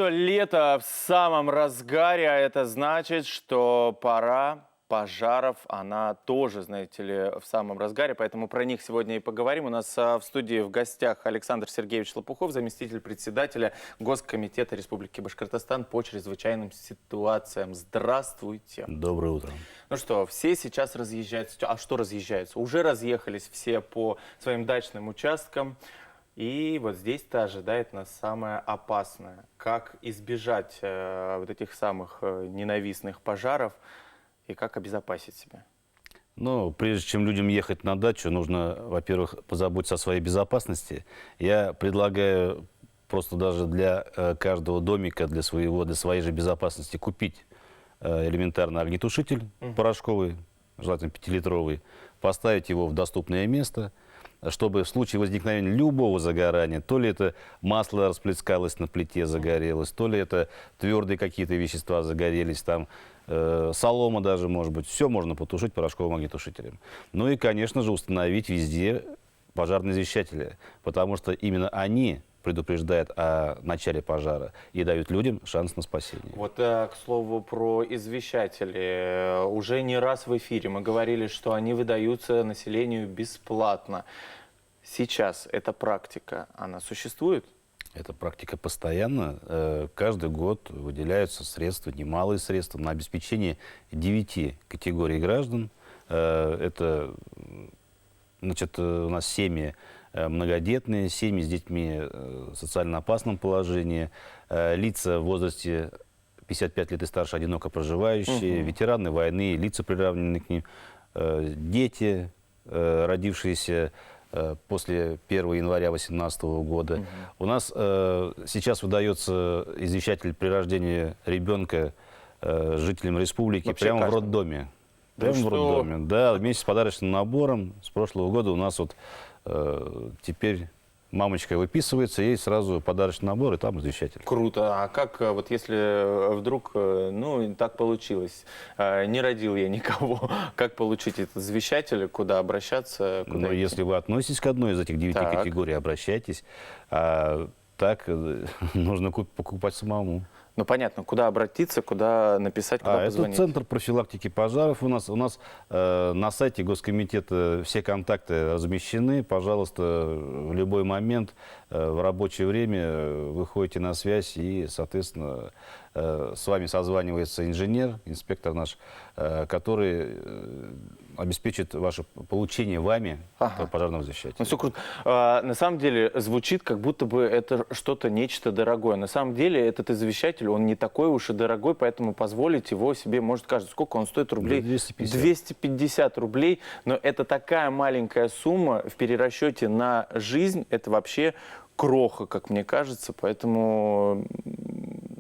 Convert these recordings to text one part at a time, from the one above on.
Лето в самом разгаре, а это значит, что пора пожаров, она тоже, знаете ли, в самом разгаре, поэтому про них сегодня и поговорим. У нас в студии в гостях Александр Сергеевич Лопухов, заместитель председателя Госкомитета Республики Башкортостан по чрезвычайным ситуациям. Здравствуйте. Доброе утро. Ну что, все сейчас разъезжаются. А что разъезжаются? Уже разъехались все по своим дачным участкам. И вот здесь-то ожидает нас самое опасное. Как избежать вот этих самых ненавистных пожаров и как обезопасить себя? Ну, прежде чем людям ехать на дачу, нужно, во-первых, позаботиться о своей безопасности. Я предлагаю просто даже для каждого домика, для своей же безопасности купить элементарно огнетушитель порошковый, желательно 5-литровый, поставить его в доступное место, чтобы в случае возникновения любого загорания, то ли это масло расплескалось на плите, загорелось, то ли это твердые какие-то вещества загорелись, там солома даже, может быть, все можно потушить порошковым огнетушителем. Ну и, конечно же, установить везде пожарные извещатели, потому что именно они предупреждают о начале пожара и дают людям шанс на спасение. Вот, к слову, про извещатели. Уже не раз в эфире мы говорили, что они выдаются населению бесплатно. Сейчас эта практика, она существует? Эта практика постоянно. Каждый год выделяются средства, немалые средства на обеспечение 9 категорий граждан. Это, значит, у нас семьи многодетные, семьи с детьми в социально опасном положении, лица в возрасте 55 лет и старше, одиноко проживающие, ветераны войны, лица, приравненные к ним, дети, родившиеся после 1 января 2018 года. У нас сейчас выдается извещатель при рождении ребенка жителям республики. Вообще прямо каждому? в роддоме. Да Прямо в что? роддоме. Да, вместе с подарочным набором. С прошлого года у нас вот теперь мамочка выписывается, ей сразу подарочный набор, и там извещатель. Круто. А как вот если вдруг, ну, так получилось, не родил я никого, как получить этот извещатель, куда обращаться? Куда Но идти? если вы относитесь к одной из этих 9 Так. категорий, обращайтесь. А так нужно покупать самому. Ну, понятно, куда обратиться, куда написать, куда Это позвонить. Центр профилактики пожаров. У нас на сайте Госкомитета все контакты размещены. Пожалуйста, в любой момент в рабочее время выходите на связь и, соответственно, с вами созванивается инженер, инспектор наш, который обеспечит ваше получение вами этого пожарного извещателя. Ну, все круто. На самом деле звучит, как будто бы это что-то, нечто дорогое. На самом деле этот извещатель, он не такой уж и дорогой, поэтому позволить его себе может каждый. Сколько он стоит рублей? 250. 250 рублей. Но это такая маленькая сумма в перерасчете на жизнь. Это вообще кроха, как мне кажется. Поэтому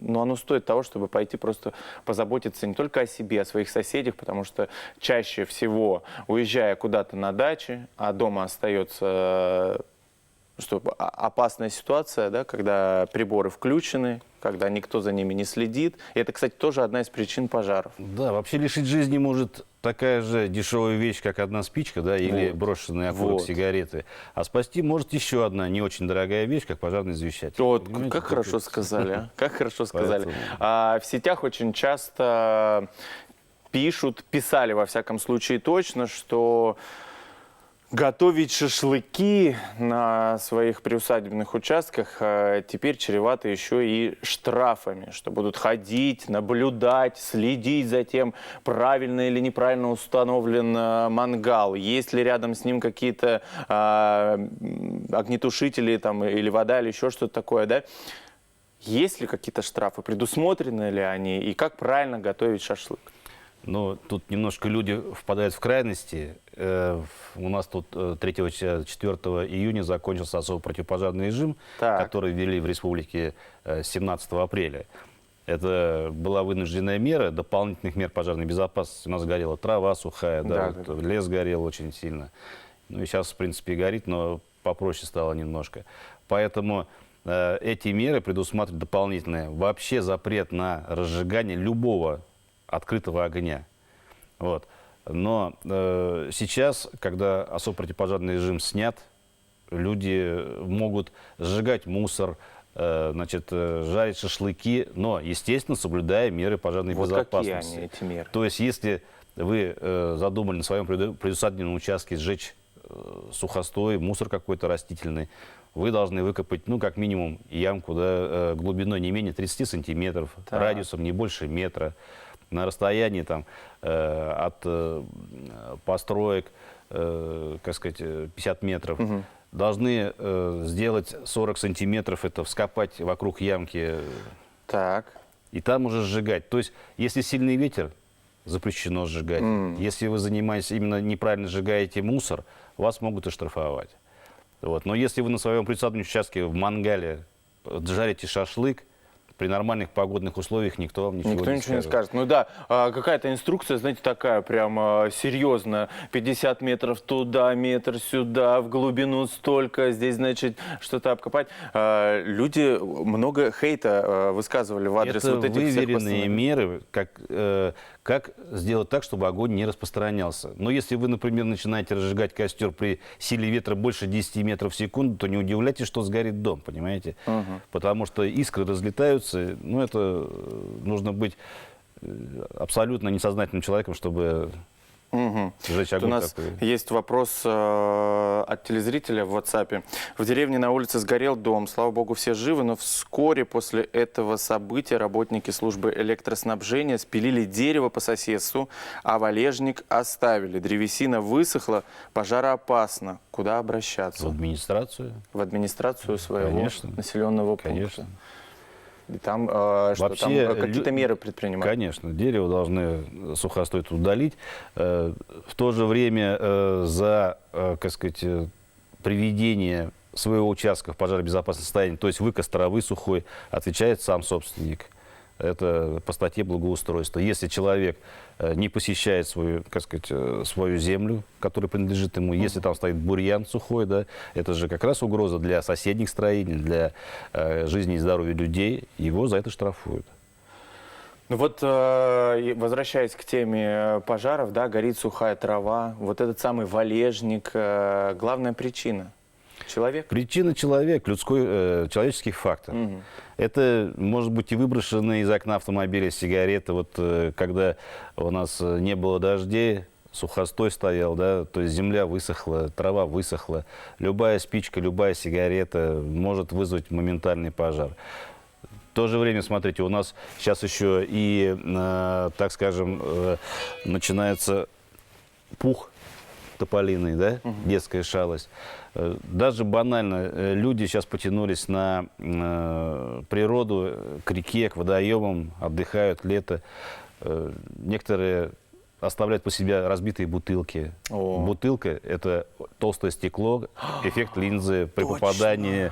оно стоит того, чтобы пойти просто позаботиться не только о себе, о своих соседях, потому что чаще всего, уезжая куда-то на даче, а дома остается опасная ситуация, да, когда приборы включены, когда никто за ними не следит. И это, кстати, тоже одна из причин пожаров. Да, вообще лишить жизни может такая же дешевая вещь, как одна спичка, да, или брошенный окурок сигареты. А спасти может еще одна не очень дорогая вещь, как пожарный извещатель. Вот, Понимаете, как хорошо сказали, а? Как хорошо сказали. Поэтому. В сетях очень часто писали, во всяком случае, точно, что готовить шашлыки на своих приусадебных участках теперь чревато еще и штрафами, что будут ходить, наблюдать, следить за тем, правильно или неправильно установлен мангал, есть ли рядом с ним какие-то огнетушители там, или вода, или еще что-то такое, да? Есть ли какие-то штрафы, предусмотрены ли они, и как правильно готовить шашлык? Но тут немножко люди впадают в крайности. У нас тут 3-4 июня закончился особо противопожарный режим, который ввели в республике 17 апреля. Это была вынужденная мера, дополнительных мер пожарной безопасности. У нас горела трава сухая, лес горел очень сильно. Ну и сейчас, в принципе, горит, но попроще стало немножко. Поэтому эти меры предусматривают дополнительные. Вообще запрет на разжигание любого открытого огня. Вот. Но сейчас, когда особо противопожарный режим снят, люди могут сжигать мусор, значит, жарить шашлыки, но, естественно, соблюдая меры пожарной Вот безопасности. какие они, эти меры? То есть, если вы задумали на своем предусадебном участке сжечь сухостой, мусор какой-то растительный, вы должны выкопать, ну, как минимум, ямку, да, глубиной не менее 30 сантиметров, Так. радиусом не больше метра, на расстоянии там, от построек, как сказать, 50 метров. Должны сделать 40 сантиметров, это вскопать вокруг ямки, Так. и там уже сжигать. То есть, если сильный ветер, запрещено сжигать. Если вы занимаетесь, именно неправильно сжигаете мусор, вас могут оштрафовать. Вот. Но если вы на своем предусадебном участке в мангале жарите шашлык, при нормальных погодных условиях никто вам ничего Никто не ничего не скажет. скажет. Ну да, какая-то инструкция, знаете, такая прям серьезная. 50 метров туда, метр сюда, в глубину столько, здесь, значит, что-то обкопать. Люди много хейта высказывали в адрес Это вот этих всех выверенные постановлений. меры, как сделать так, чтобы огонь не распространялся. Но если вы, например, начинаете разжигать костер при силе ветра больше 10 метров в секунду, то не удивляйтесь, что сгорит дом, понимаете? Потому что искры разлетаются. Ну, это нужно быть абсолютно несознательным человеком, чтобы сжечь У огонь нас такой. есть вопрос от телезрителя в WhatsApp. В деревне на улице сгорел дом. Слава богу, все живы, но вскоре после этого события работники службы электроснабжения спилили дерево по соседству, а валежник оставили. Древесина высохла, пожароопасно. Куда В обращаться? администрацию, В администрацию своего Конечно. населенного пункта. конечно. И там, что, там Вообще, какие-то меры предпринимать? Конечно, дерево должны сухостой удалить. В то же время за, как сказать, приведение своего участка в пожаробезопасное состояние, то есть выкос травы сухой, отвечает сам собственник. Это по статье благоустройства. Если человек не посещает свою, как сказать, свою землю, которая принадлежит ему, если там стоит бурьян сухой, да, это же как раз угроза для соседних строений, для жизни и здоровья людей, его за это штрафуют. Ну вот, возвращаясь к теме пожаров, да, горит сухая трава, вот этот самый валежник, главная причина – человек? Причина человек, человеческий фактор. Это, может быть, и выброшенные из окна автомобиля сигареты. Вот когда у нас не было дождей, сухостой стоял, да, то есть земля высохла, трава высохла. Любая спичка, любая сигарета может вызвать моментальный пожар. В то же время, смотрите, у нас сейчас еще и, так скажем, начинается пух тополиный, да, детская шалость. Даже банально, люди сейчас потянулись на природу, к реке, к водоемам, отдыхают, лето. Некоторые оставляют по себе разбитые бутылки. Бутылка – это толстое стекло, эффект линзы при попадании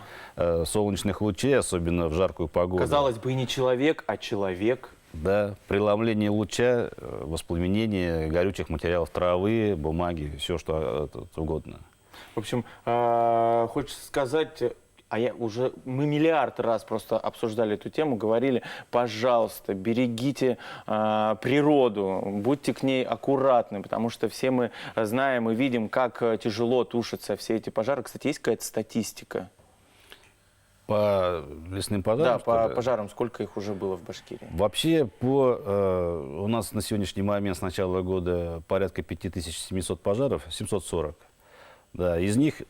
солнечных лучей, особенно в жаркую погоду. Казалось бы, и не человек, а человек. Да, преломление луча, воспламенение горючих материалов травы, бумаги, все что угодно. В общем, хочется сказать, мы миллиард раз просто обсуждали эту тему, говорили, пожалуйста, берегите природу, будьте к ней аккуратны, потому что все мы знаем и видим, как тяжело тушатся все эти пожары. Кстати, есть какая-то статистика? По лесным пожарам? Да, по пожарам, сколько их уже было в Башкирии? Вообще, у нас на сегодняшний момент с начала года порядка 5700 пожаров, 740. Да, из них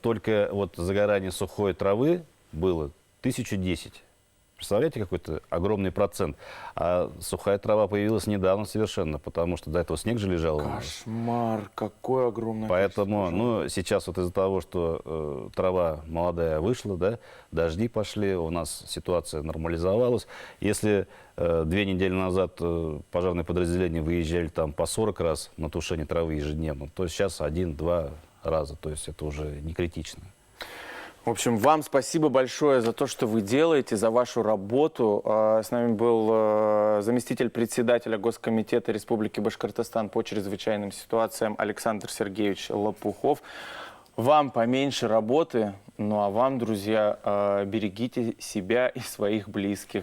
только вот загорание сухой травы было 1010. Представляете, какой-то огромный процент. А сухая трава появилась недавно совершенно, потому что до этого снег же лежал. у нас. Кошмар, какой огромный. Поэтому, ну, сейчас вот из-за того, что трава молодая вышла, да, дожди пошли, у нас ситуация нормализовалась. Если 2 недели назад пожарные подразделения выезжали там по 40 раз на тушение травы ежедневно, то сейчас 1-2 раза, то есть это уже не критично. В общем, вам спасибо большое за то, что вы делаете, за вашу работу. С нами был заместитель председателя Госкомитета Республики Башкортостан по чрезвычайным ситуациям Александр Сергеевич Лопухов. Вам поменьше работы, ну а вам, друзья, берегите себя и своих близких.